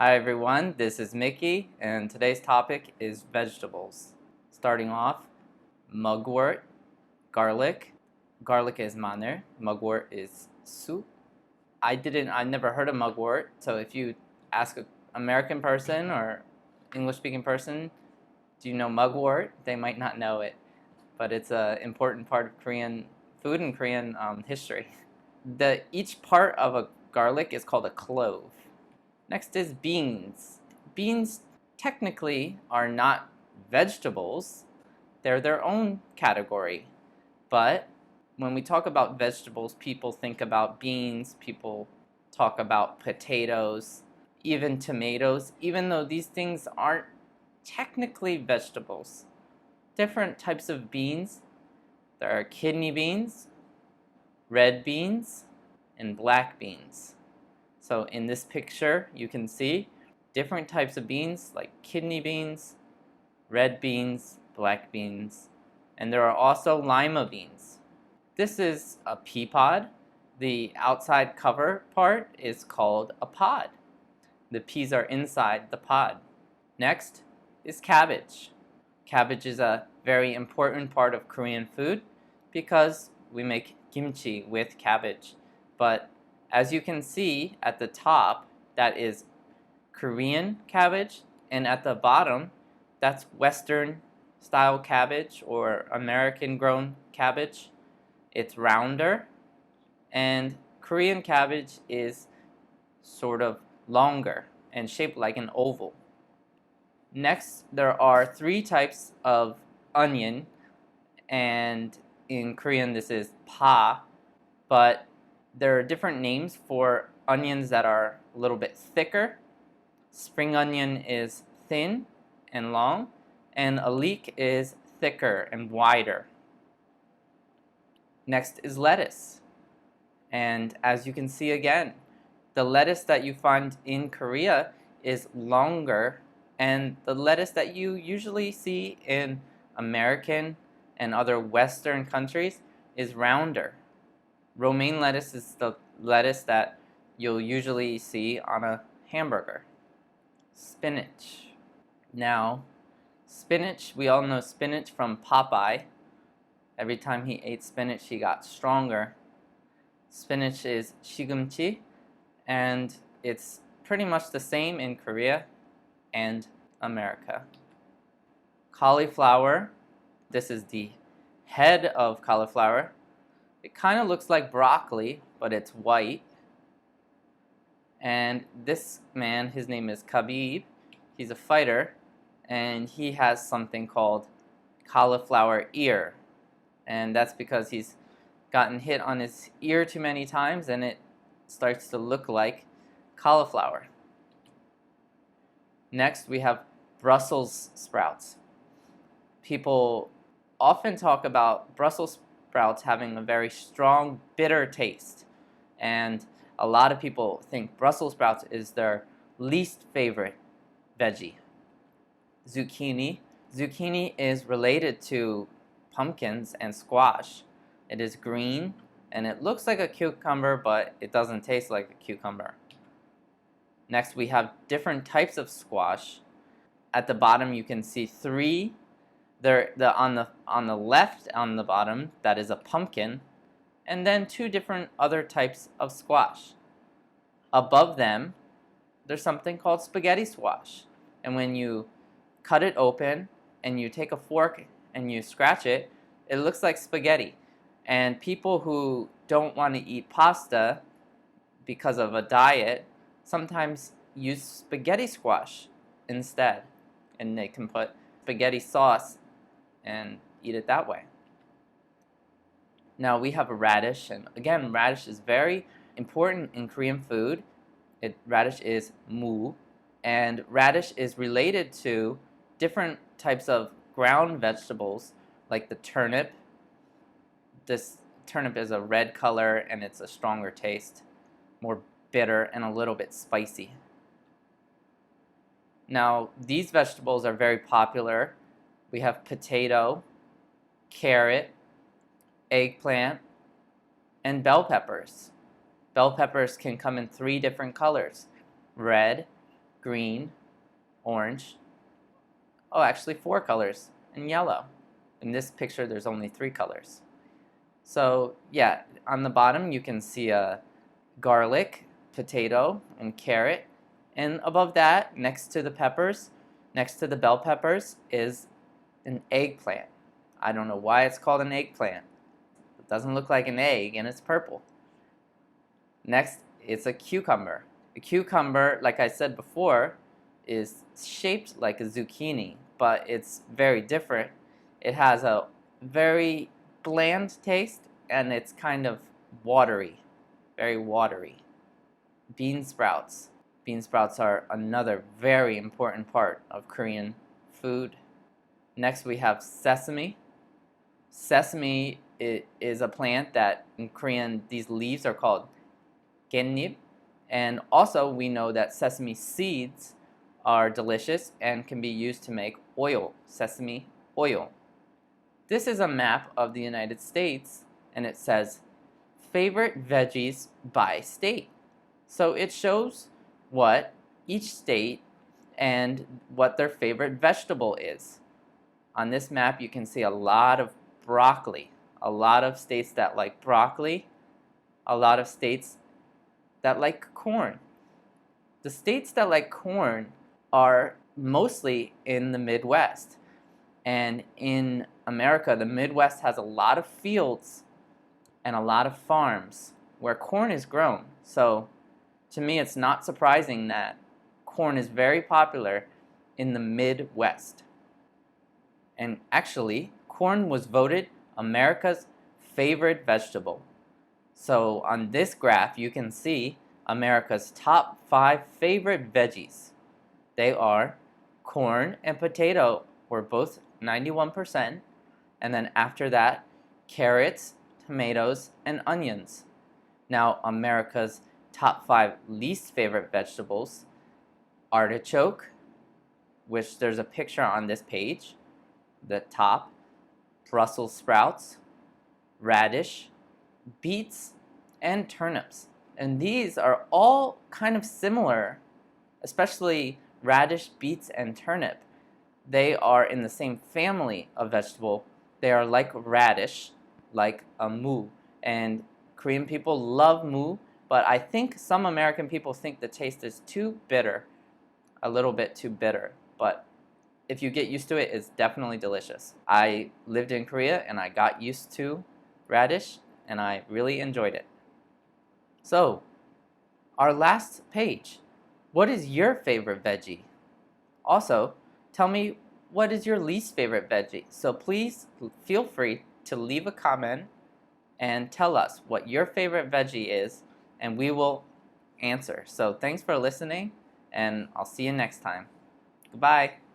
Hi everyone, this is Mickey, and today's topic is vegetables. Starting off, mugwort, garlic. Garlic is maner, mugwort is su. I never heard of mugwort, so if you ask an American person or English-speaking person, do you know mugwort? They might not know it, but it's an important part of Korean food and Korean history. Each part of a garlic is called a clove. Next is beans. Beans technically are not vegetables. They're their own category. But when we talk about vegetables, people think about beans, people talk about potatoes, even tomatoes, even though these things aren't technically vegetables. Different types of beans. There are kidney beans, red beans, and black beans. So in this picture, you can see different types of beans like kidney beans, red beans, black beans, and there are also lima beans. This is a pea pod. The outside cover part is called a pod. The peas are inside the pod. Next is cabbage. Cabbage is a very important part of Korean food because we make kimchi with cabbage. But as you can see at the top, that is Korean cabbage, and at the bottom, that's Western style cabbage or American grown cabbage. It's rounder, and Korean cabbage is sort of longer and shaped like an oval. Next, there are three types of onion, and in Korean this is pa, but there are different names for onions that are a little bit thicker. Spring onion is thin and long, and a leek is thicker and wider. Next is lettuce. And as you can see again, the lettuce that you find in Korea is longer, and the lettuce that you usually see in American and other Western countries is rounder. Romaine lettuce is the lettuce that you'll usually see on a hamburger. Spinach. Now, spinach, we all know spinach from Popeye. Every time he ate spinach, he got stronger. Spinach is shigumchi, and it's pretty much the same in Korea and America. Cauliflower. This is the head of cauliflower. It kind of looks like broccoli, but it's white. And this man, his name is Khabib. He's a fighter, and he has something called cauliflower ear. And that's because he's gotten hit on his ear too many times, and it starts to look like cauliflower. Next, we have Brussels sprouts. People often talk about Brussels sprouts having a very strong, bitter taste. And a lot of people think Brussels sprouts is their least favorite veggie. Zucchini. Zucchini is related to pumpkins and squash. It is green, and it looks like a cucumber, but it doesn't taste like a cucumber. Next, we have different types of squash. At the bottom, you can see three. On the left on the bottom, that is a pumpkin, and then two different other types of squash. Above them, there's something called spaghetti squash, and when you cut it open and you take a fork and you scratch it, it looks like spaghetti. And people who don't want to eat pasta because of a diet sometimes use spaghetti squash instead, and they can put spaghetti sauce and eat it that way. Now we have a radish, and again, radish is very important in Korean food. Radish is mu, and radish is related to different types of ground vegetables like the turnip. This turnip is a red color, and it's a stronger taste, more bitter and a little bit spicy. Now, these vegetables are very popular. We have potato, carrot, eggplant, and bell peppers. Bell peppers can come in three different colors: red, green, orange. Oh, actually 4 colors, and yellow. In this picture, there's only 3 colors. So yeah, on the bottom you can see a garlic, potato, and carrot. And above that, next to the peppers, next to the bell peppers, is an eggplant. I don't know why it's called an eggplant. It doesn't look like an egg, and it's purple. Next, it's a cucumber. A cucumber, like I said before, is shaped like a zucchini, but it's very different. It has a very bland taste, and it's kind of watery, very watery. Bean sprouts. Bean sprouts are another very important part of Korean food. Next we have sesame. Sesame is a plant that in Korean these leaves are called 깻잎. And also we know that sesame seeds are delicious and can be used to make oil, sesame oil. This is a map of the United States, and it says favorite veggies by state. So it shows what each state and what their favorite vegetable is. On this map you can see a lot of broccoli, a lot of states that like broccoli, a lot of states that like corn. The states that like corn are mostly in the Midwest. And in America, the Midwest has a lot of fields and a lot of farms where corn is grown. So to me, it's not surprising that corn is very popular in the Midwest. And actually, corn was voted America's favorite vegetable. So on this graph, you can see America's top 5 favorite veggies. They are corn and potato were both 91%, and then after that, carrots, tomatoes, and onions. Now, America's top 5 least favorite vegetables: artichoke, which there's a picture on this page, the top, Brussels sprouts, radish, beets, and turnips. And these are all kind of similar, especially radish, beets, and turnip. They are in the same family of vegetable. They are like radish, like a mu. And Korean people love mu, but I think some American people think the taste is too bitter, a little bit too bitter. But if you get used to it, it's definitely delicious. I lived in Korea and I got used to radish and I really enjoyed it. So, our last page. What is your favorite veggie? Also, tell me what is your least favorite veggie. So please feel free to leave a comment and tell us what your favorite veggie is, and we will answer. So thanks for listening, and I'll see you next time. Goodbye.